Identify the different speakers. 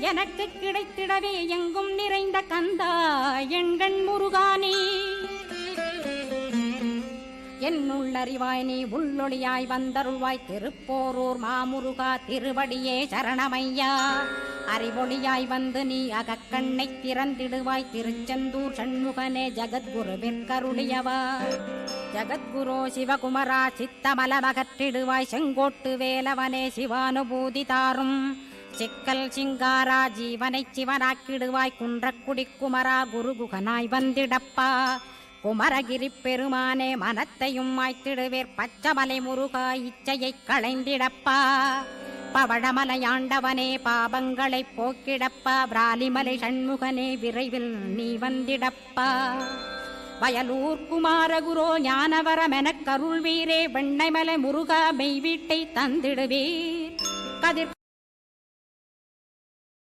Speaker 1: எனக்கு கிடைத்திடவே எங்கும் நிறைந்த கந்தா எண்கண் முருகானே என்னுள்ளறிவாய் நீ உள்ளொளியாய் வந்தருள்வாய் திருப்போரூர் மாமுருகா திருவடியே சரணமையா அறிவொளியாய் வந்து நீ அகக்கண்ணை திறந்திடுவாய் திருச்செந்தூர் சண்முகனே ஜகத்குருவிற்கருளியவா ஜகத்குரோ சிவகுமரா சித்தமலமகற்றிடுவாய் செங்கோட்டு வேலவனே சிவானுபூதி தாரும் சிக்கல் சிங்காரா ஜீவனை சிவனாக்கிடுவாய் குன்றக்குடி குமரா குருகுகனாய் வந்திடப்பா குமரகிரி பெருமானே மனத்தையும் மாய்த்திடுவேர் பச்சமலை முருகா இச்சையை களைந்திடப்பா பவழமலையாண்டவனே பாபங்களை போக்கிடப்பா பிராலிமலை சண்முகனே விரைவில் நீ வந்திடப்பா வயலூர் குமாரகுரோ ஞானவரமெனக் கருள்வீரே வெண்ணைமலை முருகா மெய் வீட்டை தந்திடுவீர் கதிர்